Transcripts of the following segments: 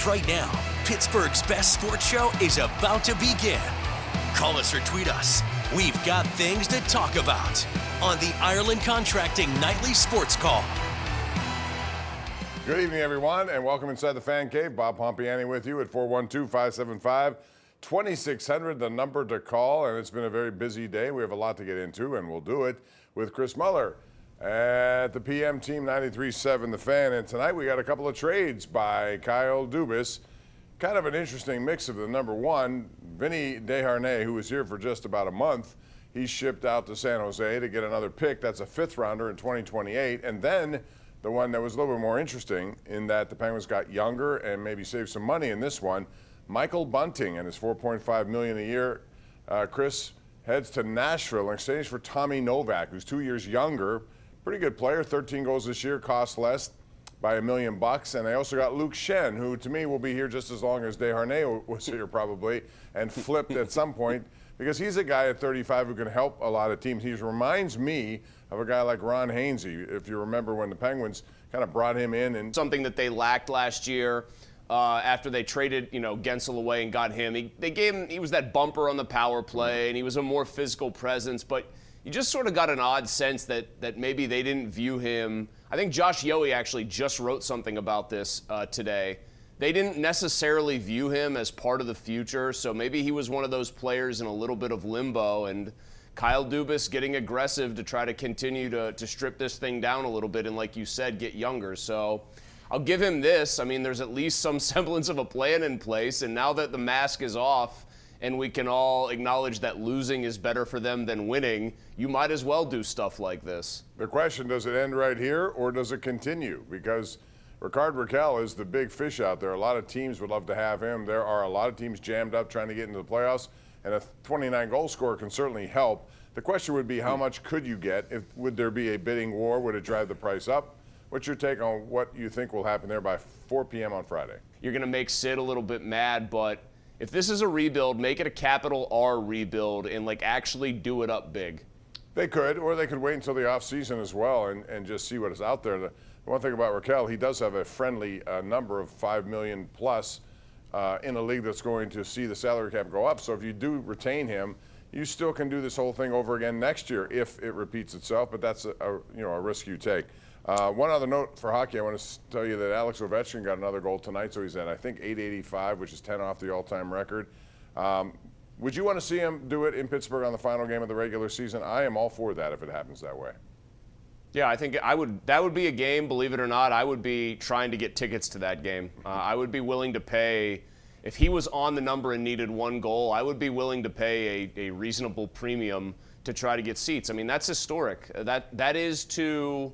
Right now, Pittsburgh's best sports show is about to begin. Call us or tweet us. We've got things to talk about on the Ireland Contracting Nightly Sports Call. Good evening, everyone, and welcome inside the Fan Cave. Bob Pompeani with you at 412-575-2600, the number to call. And it's been a very busy day. We have a lot to get into, and we'll do it with Chris Mueller at the PM Team 93.7 The Fan. And tonight we got a couple of trades by Kyle Dubas. Kind of an interesting mix of the number one, Vinny Desharnais, who was here for just about a month. He shipped out to San Jose to get another pick. That's a fifth rounder in 2028. And then the one that was a little bit more interesting in that the Penguins got younger and maybe saved some money in this one, Michael Bunting and his $4.5 million a year. Chris heads to Nashville in exchange for Tommy Novak, who's 2 years younger. Pretty good player, 13 goals this year, cost less by $1 million. And they also got Luke Schenn, who to me will be here just as long as Desharnais was here probably, and flipped at some point, because he's a guy at 35 who can help a lot of teams. He reminds me of a guy like Ron Hainsey, if you remember when the Penguins kind of brought him in. And something that they lacked last year after they traded, Gensel away and got him. He was that bumper on the power play, and he was a more physical presence, but you just sort of got an odd sense that maybe they didn't view him. I think Josh Yohe actually just wrote something about this today. They didn't necessarily view him as part of the future, so maybe he was one of those players in a little bit of limbo, and Kyle Dubas getting aggressive to try to continue to strip this thing down a little bit and, like you said, get younger. So I'll give him this. I mean, there's at least some semblance of a plan in place, and now that the mask is off and we can all acknowledge that losing is better for them than winning, you might as well do stuff like this. The question, does it end right here or does it continue? Because Rickard Rakell is the big fish out there. A lot of teams would love to have him. There are a lot of teams jammed up trying to get into the playoffs, and a 29-goal scorer can certainly help. The question would be, how much could you get? Would there be a bidding war? Would it drive the price up? What's your take on what you think will happen there by 4 p.m. on Friday? You're going to make Sid a little bit mad, but if this is a rebuild, make it a capital R rebuild and actually do it up big. They could, or they could wait until the offseason as well and just see what is out there. The one thing about Rakell, he does have a friendly number of $5 million plus in a league that's going to see the salary cap go up. So if you do retain him, you still can do this whole thing over again next year if it repeats itself, but that's a risk you take. One other note for hockey, I want to tell you that Alex Ovechkin got another goal tonight, so he's at, I think, 885, which is 10 off the all-time record. Would you want to see him do it in Pittsburgh on the final game of the regular season? I am all for that if it happens that way. Yeah, I think that would be a game, believe it or not. I would be trying to get tickets to that game. I would be willing to pay, if he was on the number and needed one goal, I would be willing to pay a reasonable premium to try to get seats. I mean, that's historic. That is to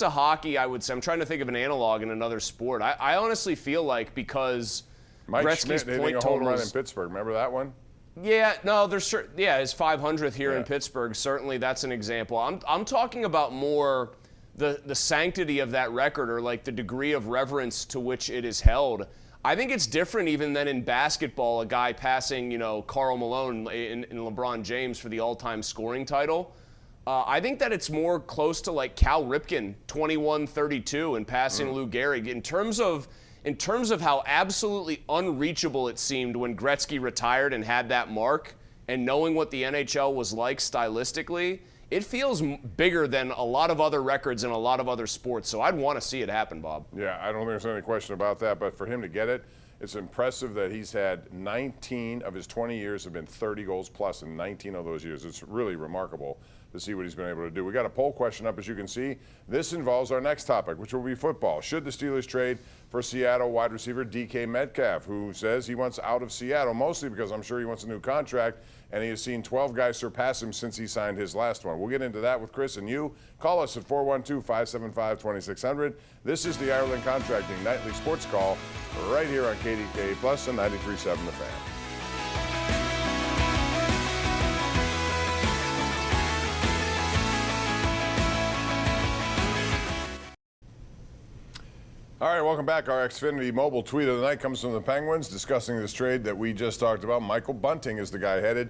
hockey, I would say. I'm trying to think of an analog in another sport. I honestly feel like because Mike Gretzky's Schmidt point hitting a home run in totals. Pittsburgh. Remember that one? Yeah, no, his 500th here in Pittsburgh. Certainly, that's an example. I'm talking about more the sanctity of that record, or the degree of reverence to which it is held. I think it's different even than in basketball, a guy passing, Karl Malone in LeBron James for the all-time scoring title. I think that it's more close to Cal Ripken, 21-32, and passing Lou Gehrig in terms of how absolutely unreachable it seemed when Gretzky retired and had that mark, and knowing what the NHL was like stylistically, it feels bigger than a lot of other records in a lot of other sports. So I'd want to see it happen, Bob. Yeah, I don't think there's any question about that. But for him to get it, it's impressive that he's had 19 of his 20 years have been 30 goals plus in 19 of those years. It's really remarkable to see what he's been able to do. We got a poll question up, as you can see. This involves our next topic, which will be football. Should the Steelers trade for Seattle wide receiver DK Metcalf, who says he wants out of Seattle, mostly because I'm sure he wants a new contract, and he has seen 12 guys surpass him since he signed his last one. We'll get into that with Chris and you. Call us at 412-575-2600. This is the Ireland Contracting Nightly Sports Call right here on KDKA Plus and 93.7 The Fan. All right, welcome back. Our Xfinity mobile tweet of the night comes from the Penguins discussing this trade that we just talked about. Michael Bunting is the guy headed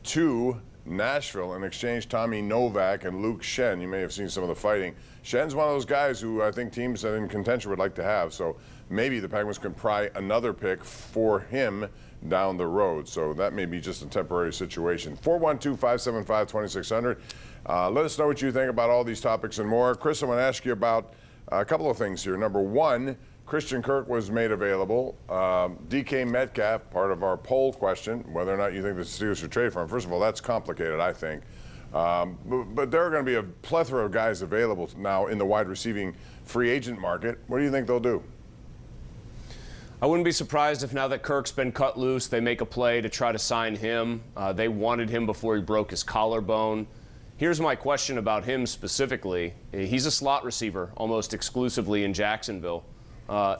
to Nashville in exchange Tommy Novak and Luke Schenn. You may have seen some of the fighting. Schenn's one of those guys who I think teams in contention would like to have. So maybe the Penguins can pry another pick for him down the road. So that may be just a temporary situation. 412-575-2600. Let us know what you think about all these topics and more. Chris, I want to ask you about a couple of things here. Number one, Christian Kirk was made available. DK Metcalf, part of our poll question, whether or not you think the Steelers should trade for him. First of all, that's complicated, I think. But there are going to be a plethora of guys available now in the wide receiving free agent market. What do you think they'll do? I wouldn't be surprised if now that Kirk's been cut loose, they make a play to try to sign him. They wanted him before he broke his collarbone. Here's my question about him specifically. He's a slot receiver almost exclusively in Jacksonville.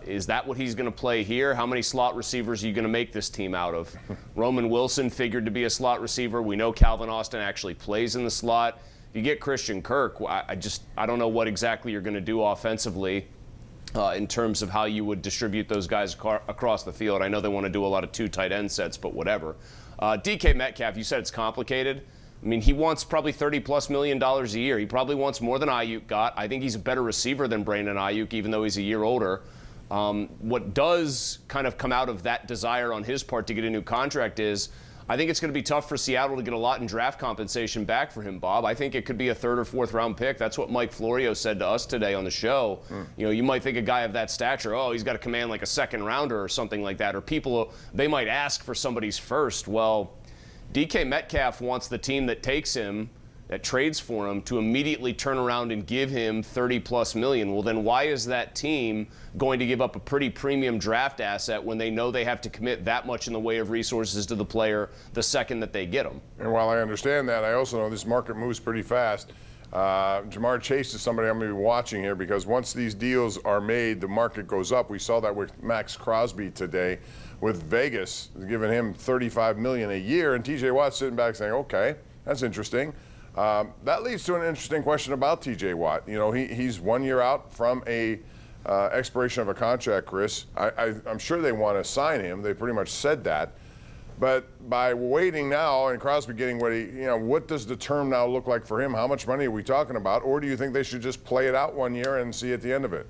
Is that what he's going to play here? How many slot receivers are you going to make this team out of? Roman Wilson figured to be a slot receiver. We know Calvin Austin actually plays in the slot. If you get Christian Kirk, I don't know what exactly you're going to do offensively in terms of how you would distribute those guys across the field. I know they want to do a lot of two tight end sets, but whatever. DK Metcalf, you said it's complicated. I mean, he wants probably $30+ million a year. He probably wants more than Ayuk got. I think he's a better receiver than Brandon Ayuk, even though he's a year older. What does kind of come out of that desire on his part to get a new contract is, I think it's going to be tough for Seattle to get a lot in draft compensation back for him, Bob. I think it could be a 3rd or 4th round pick. That's what Mike Florio said to us today on the show. You know, you might think a guy of that stature, oh, he's got to command like a 2nd rounder or something like that, or people, they might ask for somebody's first. Well, DK Metcalf wants the team that takes him, that trades for him, to immediately turn around and give him $30+ million. Well, then why is that team going to give up a pretty premium draft asset when they know they have to commit that much in the way of resources to the player the second that they get him? And while I understand that, I also know this market moves pretty fast. Jamar Chase is somebody I'm going to be watching here, because once these deals are made, the market goes up. We saw that with Max Crosby today, with Vegas giving him $35 million a year, and TJ Watt sitting back saying, okay, that's interesting. That leads to an interesting question about TJ Watt. You know, he's 1 year out from a expiration of a contract, Chris. I'm sure they want to sign him. They pretty much said that. But by waiting now and Crosby getting what what does the term now look like for him? How much money are we talking about? Or do you think they should just play it out 1 year and see at the end of it?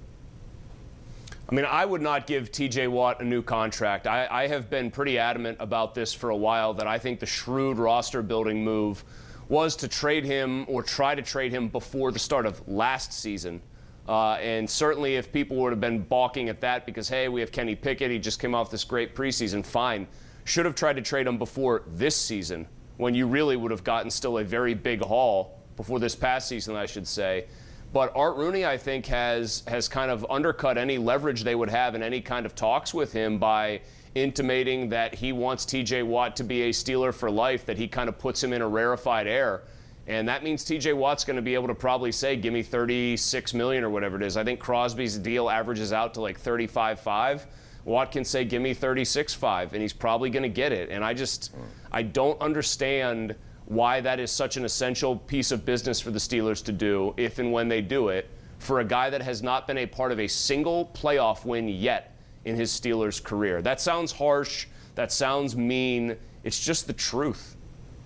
I mean, I would not give TJ Watt a new contract. I have been pretty adamant about this for a while, that I think the shrewd roster building move was to trade him, or try to trade him, before the start of last season. And certainly if people would have been balking at that because, hey, we have Kenny Pickett, he just came off this great preseason, fine. Should have tried to trade him before this season, when you really would have gotten still a very big haul, before this past season, I should say. But Art Rooney, I think, has kind of undercut any leverage they would have in any kind of talks with him by intimating that he wants TJ Watt to be a Steeler for life, that he kind of puts him in a rarefied air. And that means TJ Watt's going to be able to probably say, give me $36 million or whatever it is. I think Crosby's deal averages out to like $35.5. Watt can say, give me $36.5, and he's probably going to get it. And I don't understand why that is such an essential piece of business for the Steelers to do, if and when they do it, for a guy that has not been a part of a single playoff win yet in his Steelers career. That sounds harsh. That sounds mean. It's just the truth.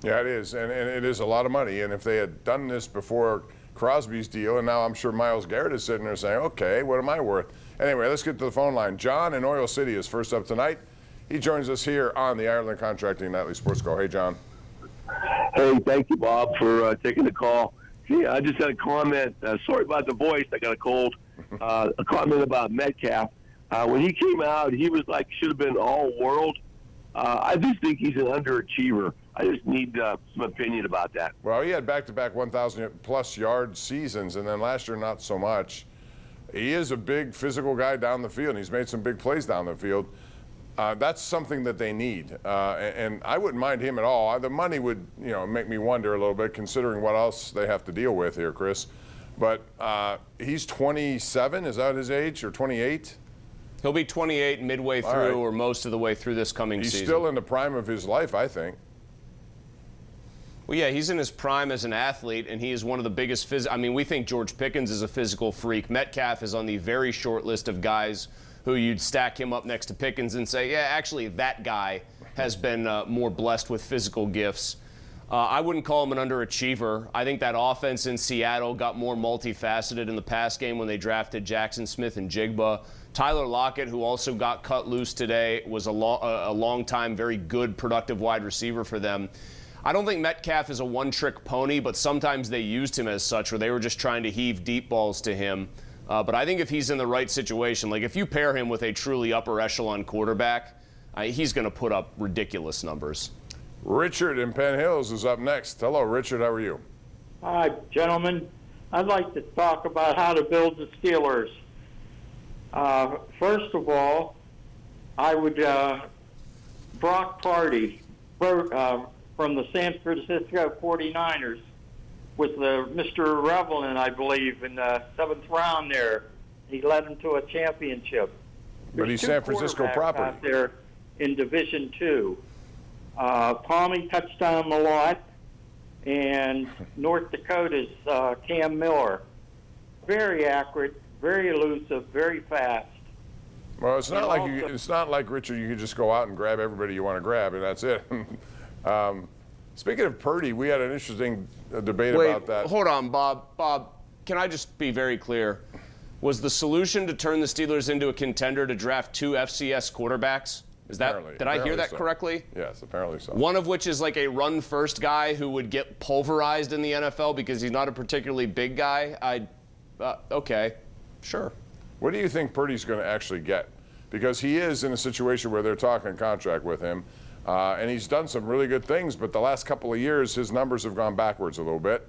Yeah, it is. And it is a lot of money. And if they had done this before Crosby's deal, and now I'm sure Myles Garrett is sitting there saying, okay, what am I worth? Anyway, let's get to the phone line. John in Oil City is first up tonight. He joins us here on the Ireland Contracting Nightly Sports Call. Hey, John. Hey, thank you, Bob, for taking the call. See, I just had a comment. Sorry about the voice. I got a cold. A comment about Metcalf. When he came out, he was like, should have been all-world. I just think he's an underachiever. I just need some opinion about that. Well, he had back-to-back 1,000-plus yard seasons, and then last year not so much. He is a big physical guy down the field, and he's made some big plays down the field. That's something that they need, and I wouldn't mind him at all. The money would, make me wonder a little bit, considering what else they have to deal with here, Chris. But he's 27. Is that his age, or 28? He'll be 28 midway through, right, or most of the way through this coming season. He's still in the prime of his life, I think. Well, yeah, he's in his prime as an athlete, and he is one of the biggest we think George Pickens is a physical freak. Metcalf is on the very short list of guys who you'd stack him up next to Pickens and say, yeah, actually, that guy has been more blessed with physical gifts. I wouldn't call him an underachiever. I think that offense in Seattle got more multifaceted in the pass game when they drafted Jackson Smith and Jigba. Tyler Lockett, who also got cut loose today, was a long time, very good, productive wide receiver for them. I don't think Metcalf is a one-trick pony, but sometimes they used him as such, where they were just trying to heave deep balls to him. But I think if he's in the right situation, like if you pair him with a truly upper echelon quarterback, he's going to put up ridiculous numbers. Richard in Penn Hills is up next. Hello, Richard. How are you? Hi, gentlemen. I'd like to talk about how to build the Steelers. First of all, I would Brock Purdy from the San Francisco 49ers with Mr. Revelin, I believe, in the 7th round there. He led them to a championship. But he's San Francisco property. Out there in Division II. Tommy touched on him a lot, and North Dakota's Cam Miller. Very accurate, very elusive, very fast. Well, it's not like it's not like, Richard, you can just go out and grab everybody you want to grab, and that's it. Speaking of Purdy, we had an interesting debate about that. Hold on, Bob. Bob, can I just be very clear? Was the solution to turn the Steelers into a contender to draft 2 FCS quarterbacks? Did I hear that correctly? Yes, apparently so. One of which is like a run-first guy who would get pulverized in the NFL because he's not a particularly big guy. Okay, sure. What do you think Purdy's going to actually get? Because he is in a situation where they're talking contract with him, and he's done some really good things, but the last couple of years his numbers have gone backwards a little bit.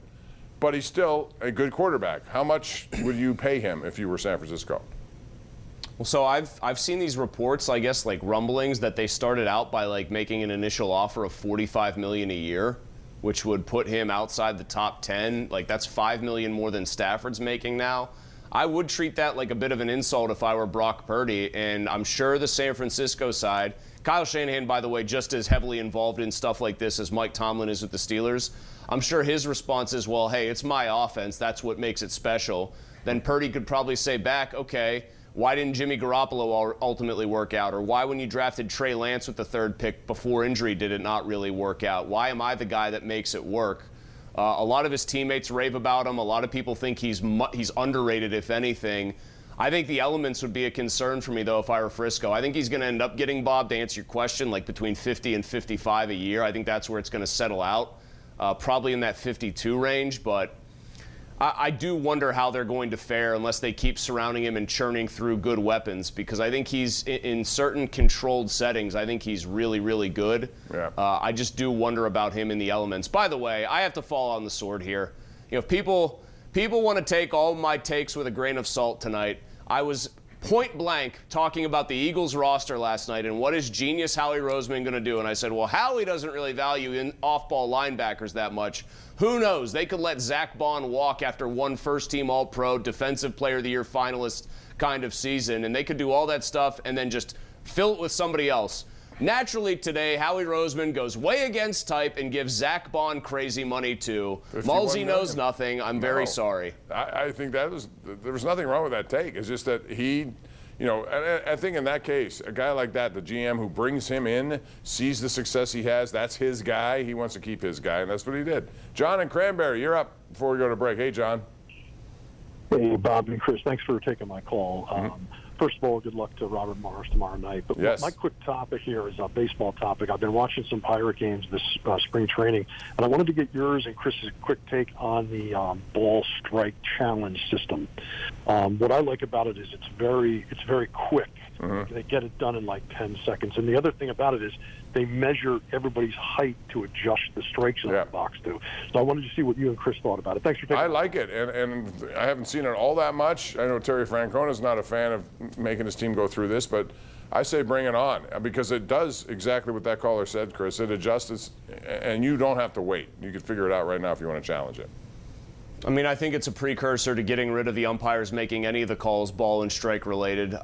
But he's still a good quarterback. How much would you pay him if you were San Francisco? Well, so I've seen these reports, I guess, like rumblings that they started out by like making an initial offer of $45 million a year, which would put him outside the top 10. Like that's $5 million more than Stafford's making now. I would treat that like a bit of an insult if I were Brock Purdy, and I'm sure the San Francisco side, Kyle Shanahan, by the way, just as heavily involved in stuff like this as Mike Tomlin is with the Steelers. I'm sure his response is, well, hey, it's my offense. That's what makes it special. Then Purdy could probably say back, okay, why didn't Jimmy Garoppolo ultimately work out? Or why, when you drafted Trey Lance with the 3rd pick before injury, did it not really work out? Why am I the guy that makes it work? A lot of his teammates rave about him. A lot of people think he's underrated, if anything. I think the elements would be a concern for me, though, if I were Frisco. I think he's going to end up getting, Bob, to answer your question, like between 50 and 55 a year. I think that's where it's going to settle out, probably in that 52 range. But I do wonder how they're going to fare unless they keep surrounding him and churning through good weapons, because I think he's, in certain controlled settings, I think he's really, really good. Yeah. I just do wonder about him in the elements. By the way, I have to fall on the sword here. You know, people want to take all my takes with a grain of salt tonight. I was point blank talking about the Eagles roster last night and what is genius Howie Roseman going to do. And I said, well, Howie doesn't really value off-ball linebackers that much. Who knows? They could let Zach Bond walk after one first-team All-Pro, Defensive Player of the Year finalist kind of season, and they could do all that stuff and then just fill it with somebody else. Naturally today, Howie Roseman goes way against type and gives Zach Bond crazy money too. Mulsey knows nothing. I'm very sorry. I think there was nothing wrong with that take. It's just that he, you know, I think in that case, a guy like that, the GM who brings him in, sees the success he has, that's his guy. He wants to keep his guy, and that's what he did. John and Cranberry, you're up before we go to break. Hey, John. Hey, Bob and Chris, thanks for taking my call. First of all, good luck to Robert Morris tomorrow night. But yes, my quick topic here is a baseball topic. I've been watching some Pirate games this spring training, and I wanted to get yours and Chris's quick take on the ball strike challenge system. What I like about it is it's very quick. They get it done in like 10 seconds. And the other thing about it is they measure everybody's height to adjust the strike zone in the box too. So I wanted to see what you and Chris thought about it. Thanks for taking it. I like it, and I haven't seen it all that much. I know Terry Francona's not a fan of making his team go through this, but I say bring it on, because it does exactly what that caller said, Chris. It adjusts, and you don't have to wait. You can figure it out right now if you want to challenge it. I mean, I think it's a precursor to getting rid of the umpires making any of the calls ball and strike related.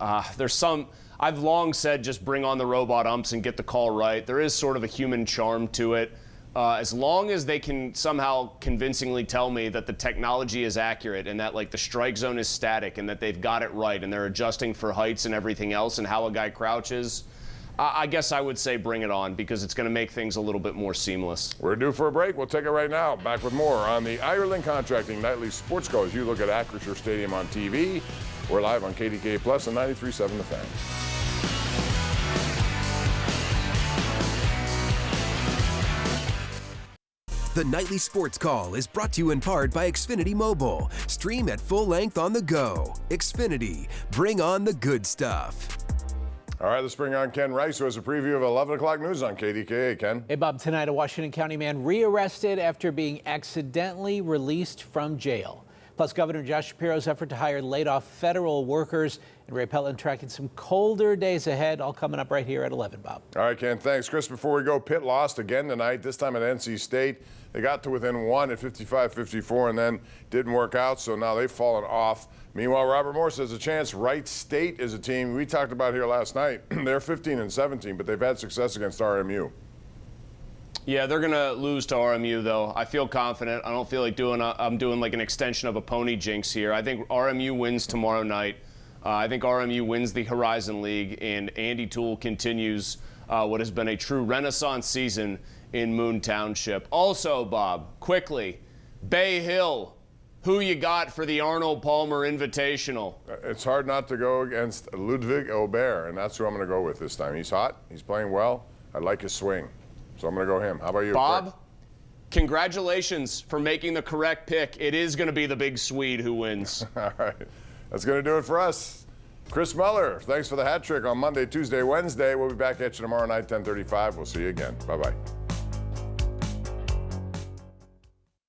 I've long said just bring on the robot umps and get the call right. There is sort of a human charm to it. As long as they can somehow convincingly tell me that the technology is accurate and that like the strike zone is static and that they've got it right and they're adjusting for heights and everything else and how a guy crouches, I guess I would say bring it on, because it's going to make things a little bit more seamless. We're due for a break. We'll take it right now. Back with more on the Ireland Contracting Nightly Sports Call as you look at Acrisure Stadium on TV We're live on KDKA Plus and 93.7 The Fan. The Nightly Sports Call is brought to you in part by Xfinity Mobile. Stream at full length on the go. Xfinity, bring on the good stuff. All right, let's bring on Ken Rice, who has a preview of 11 o'clock news on KDKA. Ken? Hey, Bob, tonight a Washington County man rearrested after being accidentally released from jail. Plus, Governor Josh Shapiro's effort to hire laid-off federal workers, and Ray Pelton tracking some colder days ahead, all coming up right here at 11, Bob. All right, Ken, thanks. Chris, before we go, Pitt lost again tonight, this time at NC State. They got to within one at 55-54 and then didn't work out, so now they've fallen off. Meanwhile, Robert Moore says a chance. Wright State is a team we talked about here last night. They're 15-17, but they've had success against RMU. Yeah, they're going to lose to RMU, though. I feel confident. I don't feel like I'm doing like an extension of a pony jinx here. I think RMU wins tomorrow night. I think RMU wins the Horizon League, and Andy Toole continues what has been a true renaissance season in Moon Township. Also, Bob, quickly, Bay Hill, who you got for the Arnold Palmer Invitational? It's hard not to go against Ludwig Aubert, and that's who I'm going to go with this time. He's hot. He's playing well. I like his swing. So I'm going to go him. How about you, Bob? Chris? Congratulations for making the correct pick. It is going to be the big Swede who wins. All right. That's going to do it for us. Chris Mueller, thanks for the hat trick on Monday, Tuesday, Wednesday. We'll be back at you tomorrow night, 10:35. We'll see you again. Bye-bye.